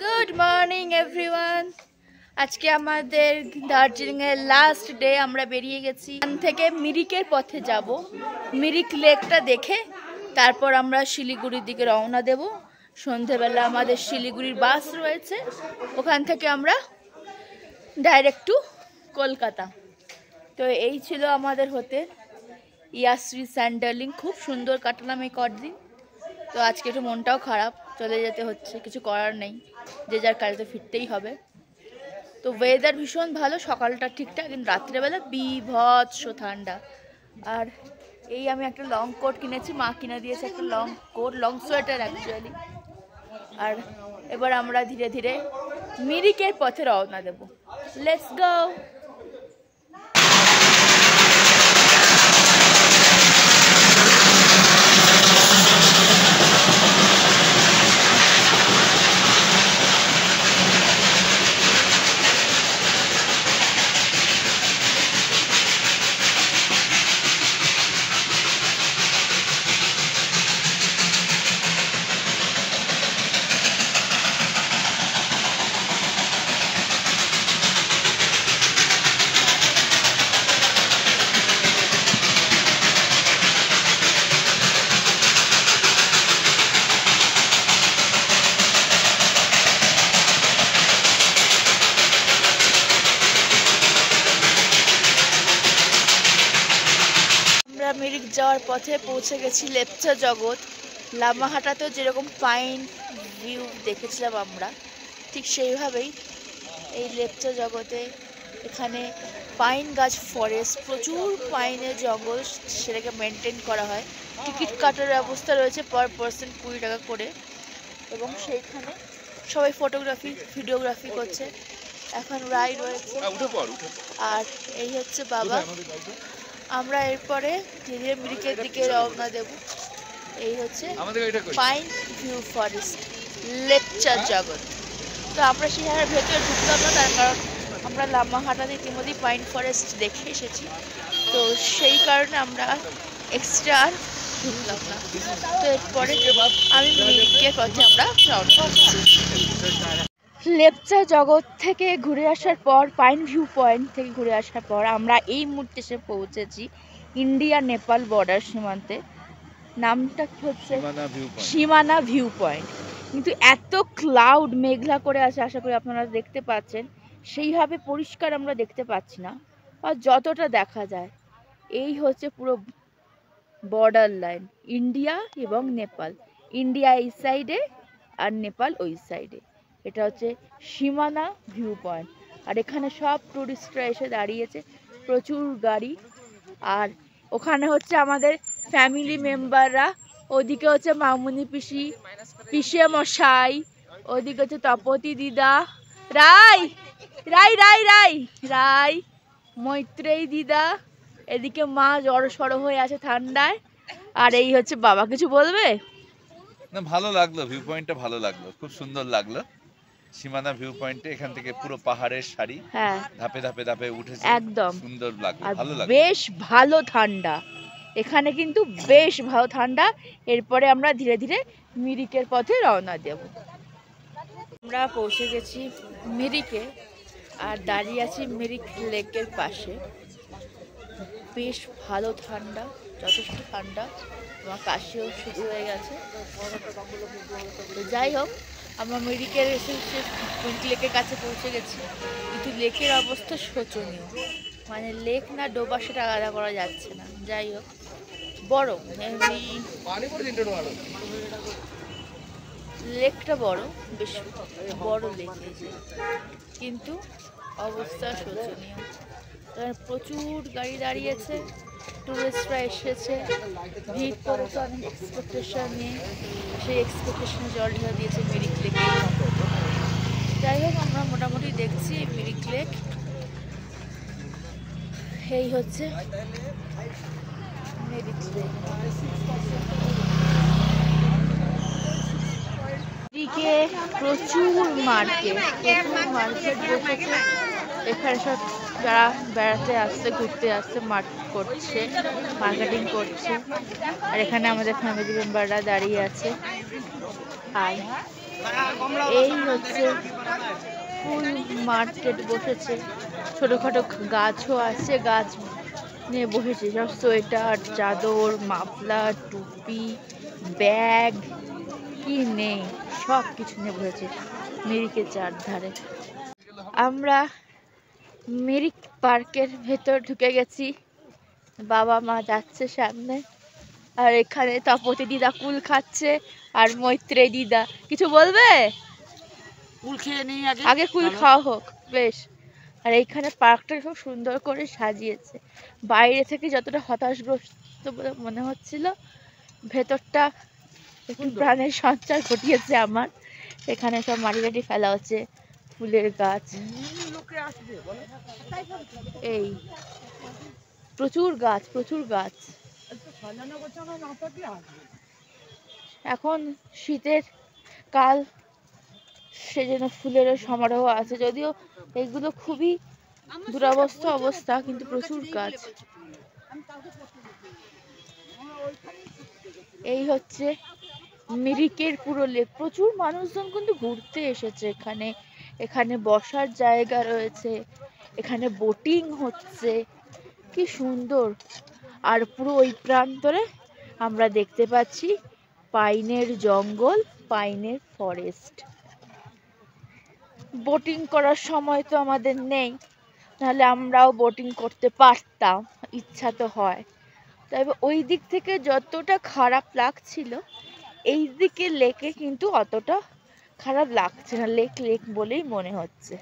Good morning everyone. আজকে আমাদের দার্জিলিং এর লাস্ট ডে। আমরা বেরিয়ে গেছি এখান থেকে মিরিকের পথে যাব। মিরিক লেকটা দেখে তারপর আমরা শিলিগুড়ির দিকে রওনা দেব। সন্ধেবেলা আমাদের শিলিগুড়ির বাস রয়েছে, ওখান থেকে আমরা ডাইরেক্ট টু কলকাতা। তো এই ছিল আমাদের হতে ইয়াশ্রী স্যান্ডালিং। খুব সুন্দর কাটলাম এই কদিন। তো আজকে একটু মনটাও খারাপ, চলে যেতে হচ্ছে, কিছু করার নেই, যে যার কাজে ফিরতেই হবে। তো ওয়েদার ভীষণ ভালো, সকালটা ঠিকঠাক, কিন্তু রাত্রেবেলা বিভৎস ঠান্ডা। আর এই আমি একটা লং কোট কিনেছি, মা কিনে দিয়েছে একটা long coat, long sweater actually. আর এবার আমরা ধীরে ধীরে মিরিকের পথে রওনা দেব। Let's go. মিরিক যাওয়ার পথে পৌঁছে গেছি লেপচা জগৎ। লামাহাটাতেও যেরকম পাইন ভিউ দেখেছিলাম আমরা, ঠিক সেইভাবেই এই লেপচা জগতে এখানে পাইন গাছ ফরেস্ট, প্রচুর পাইনের জঙ্গল, সেটাকে মেনটেন করা হয়। টিকিট কাটার ব্যবস্থা রয়েছে পার পার্সন 20 টাকা করে, এবং সেইখানে সবাই ফটোগ্রাফি ভিডিওগ্রাফি করছে। এখন রাইড রয়েছে। আর এই হচ্ছে বাবা। আমরা এরপরে ধীরে মিরিকের দিকে রওনা দেব। এই হচ্ছে পাইন ভিউ ফরেস্ট, লেপচা জগৎ। তো আমরা সেখানে ভেতরে ঢুকলাম না, তার কারণ আমরা লামাহাটাতে ইতিমধ্যেই পাইন ফরেস্ট দেখে এসেছি। তো সেই কারণে আমরা এক্সট্রা আর ঢুকলাম না। তো এরপরে আমি মিরিকের পথে আমরা রওনা দিচ্ছি। লেপচা জগৎ থেকে ঘুরে আসার পর, পাইন ভিউ পয়েন্ট থেকে ঘুরে আসার পর আমরা এই মুহূর্তে এসে পৌঁছেছি ইন্ডিয়া নেপাল বর্ডার সীমান্তে। নামটা হচ্ছে সীমানা ভিউ পয়েন্ট। কিন্তু এত ক্লাউড মেঘলা করে আছে, আশা করি আপনারা দেখতে পাচ্ছেন, সেইভাবে পরিষ্কার আমরা দেখতে পাচ্ছি না, আর যতটা দেখা যায় এই হচ্ছে পুরো বর্ডার লাইন, ইন্ডিয়া এবং নেপাল। ইন্ডিয়া এই সাইডে আর নেপাল ওই সাইডে। এটা হচ্ছে সীমানা ভিউ পয়েন্ট। আর এখানে সব টুরিস্টরা এসে দাঁড়িয়েছে, প্রচুর গাড়ি। আর ওখানে হচ্ছে আমাদের ফ্যামিলি মেম্বাররা, ওদিকে হচ্ছে মামুনি পিসি, পিসে মশাই, ওদিকে হচ্ছে তপতি দিদা, রাই রাই রাই রাই রাই মৈত্রেয়ী দিদা, এদিকে মা জড়ো সড়ো হয়ে আছে ঠান্ডায়। আর এই হচ্ছে বাবা। কিছু বলবে? না, ভালো লাগলো, ভিউ পয়েন্টটা ভালো লাগলো, খুব সুন্দর লাগলো। সীমানা ভিউ পয়েন্টে এখান থেকে পুরো পাহাড়ের সারি, হ্যাঁ, ধাপে ধাপে ধাপে উঠেছে, একদম সুন্দর লাগলো, ভালো লাগলো। বেশ ভালো ঠান্ডা এখানে, কিন্তু বেশ ভালো ঠান্ডা। এরপরে আমরা ধীরে ধীরে মিরিকের পথে রওনা দেব। আমরা পৌঁছে গেছি মিরিকে, আর দাঁড়িয়ে আছি মিরিক লেকের পাশে। বেশ ভালো ঠান্ডা, যথেষ্ট ঠান্ডা, আমার কাশিও শুরু হয়ে গেছে। যাই হোক, আমরা মিরিকের মিরিক লেকের কাছে পৌঁছে গেছি, কিন্তু লেকের অবস্থা শোচনীয়। মানে লেক না ডোবা সেটা আলাদা করা যাচ্ছে না। যাই হোক, বড় লেকটা বড়, বেশ বড় লেক, কিন্তু অবস্থা শোচনীয়। প্রচুর গাড়ি দাঁড়িয়েছে, টুরিস্টরা এসেছে, ভিড় করেছে অনেক এক্সপেকটেশন নিয়ে, সেই এক্সপেকটেশনে জল ঢেলে দিয়েছে মিরিক লেকে। যাই হোক, আমরা মোটামুটি দেখছি মিরিক লেক। এই হচ্ছে মিরিক লেক। এদিকে প্রচুর মার্কেট বসেছে। এখানে সব যারা বেড়াতে আসছে, ঘুরতে আসছে, মার্কেটিং করছে। আর এখানে আমাদের ফ্যামিলি মেম্বাররা দাঁড়িয়ে আছে। হাই। এই হচ্ছে ফুল মার্কেট বসেছে, ছোটখাটো গাছও আছে, গাছ নিয়ে বসেছে সব সোয়েটার, চাদর, মাফলার, টুপি, ব্যাগ, কি নেই সব কিছু নিয়ে বসেছে মিরিকের চারধারে। আমরা মিরিক পার্কের ভেতর ঢুকে গেছি, বাবা মা যাচ্ছে সামনে, আর এখানে তপতি দিদা কুল খাচ্ছে আর মৈত্রেয় দিদা কিছু বলবে? কুল খেয়ে নিই আগে কুল খাওয়া হোক বেশ। আর এইখানে পার্কটা খুব সুন্দর করে সাজিয়েছে, বাইরে থেকে যতটা হতাশগ্রস্ত বলে মনে হচ্ছিল, ভেতরটা একটু প্রাণের সঞ্চার ঘটিয়েছে আমার। এখানে সব মাটি টাটি ফেলা হচ্ছে, ফুলের গাছ, এই প্রচুর গাছ প্রচুর গাছ। এখন শীতের কাল, সেজন্য ফুলেরও সমারোহ আছে, যদিও এগুলো খুবই দুরবস্থা অবস্থা, কিন্তু প্রচুর গাছ। এই হচ্ছে মিরিকের পুরো লেক, প্রচুর মানুষজন কিন্তু ঘুরতে এসেছে এখানে। এখানে বসার জায়গা রয়েছে, এখানে বোটিং হচ্ছে, কি সুন্দর। আর পুরো ওই প্রান্তরে আমরা দেখতে পাচ্ছি পাইনের জঙ্গল, পাইনের ফরেস্ট। বোটিং করার সময় তো আমাদের নেই, নাহলে আমরাও বোটিং করতে পারতাম, ইচ্ছা তো হয়। তবে ওই দিক থেকে যতটা খারাপ লাগছিল, এই দিকে লেকে কিন্তু অতটা খারাপ লাগছে না, লেক লেক বলেই মনে হচ্ছে।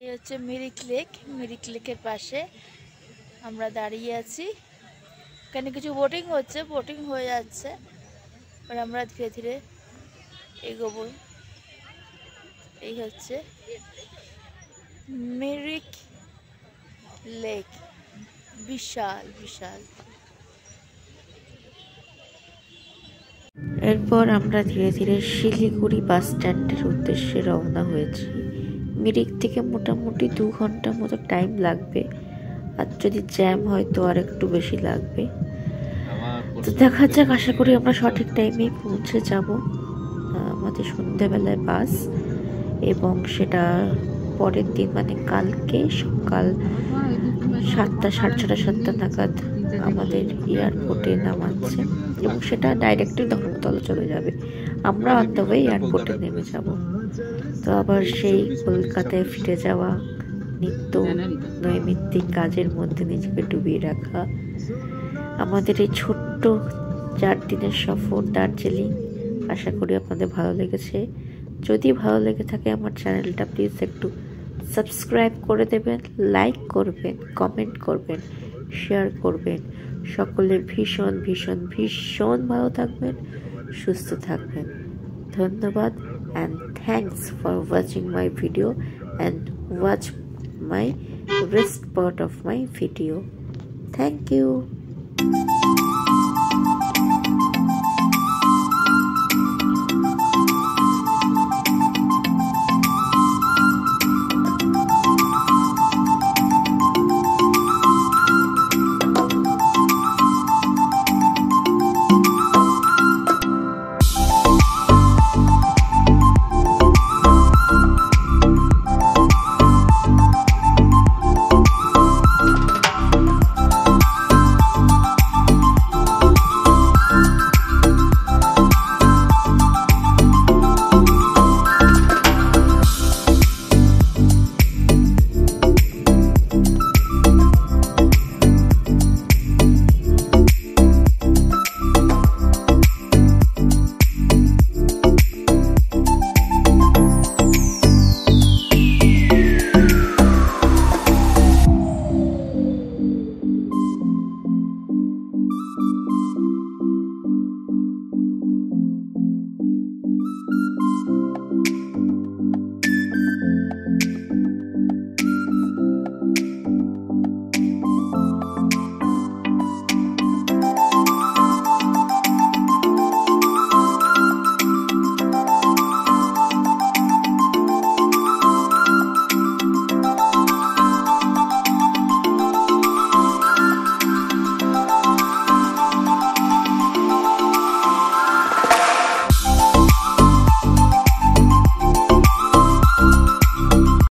এই হচ্ছে মিরিক লেক, মিরিক লেকের পাশে আমরা দাঁড়িয়ে আছি। এখানে কিছু বোটিং হচ্ছে, বোটিং হয়ে যাচ্ছে, আর আমরা ধীরে ধীরে এগোবো। এই হচ্ছে মিরিক লেক, বিশাল বিশাল। এরপর আমরা ধীরে ধীরে শিলিগুড়ি বাস স্ট্যান্ডের উদ্দেশ্যে রওনা হয়েছি। মিরিক থেকে মোটামুটি 2 ঘন্টা মতো টাইম লাগবে, আর যদি জ্যাম হয় তো আর একটু বেশি লাগবে। তো দেখা যাক, আশা করি আমরা সঠিক টাইমেই পৌঁছে যাব। আমাদের সন্ধ্যেবেলায় বাস, এবং সেটা পরের দিন মানে কালকে সকাল 7টা, সাড়ে 6টা, 7টা নাগাদ আমাদের এয়ারপোর্টে নামাচ্ছে, এবং সেটা ডাইরেক্টলি ধর্মতলা চলে যাবে। আমরা অন দ্য ওয়ে এয়ারপোর্টে নেমে যাব। তো আবার সেই কলকাতায় ফিরে যাওয়া, নিত্য নৈমিত্তিক কাজের মধ্যে নিজেকে ডুবিয়ে রাখা। আমাদের এই ছোট্ট 4 দিনের সফর দার্জিলিং, আশা করি আপনাদের ভালো লেগেছে। যদি ভালো লেগে থাকে আমার চ্যানেলটা প্লিজ একটু সাবস্ক্রাইব করে দেবেন, লাইক করবেন, কমেন্ট করবেন, শেয়ার করবেন। সকলে ভীষণ ভীষণ ভীষণ ভালো থাকবেন, সুস্থ থাকবেন। ধন্যবাদ, and thanks for watching my video and watch my rest part of my video. Thank you.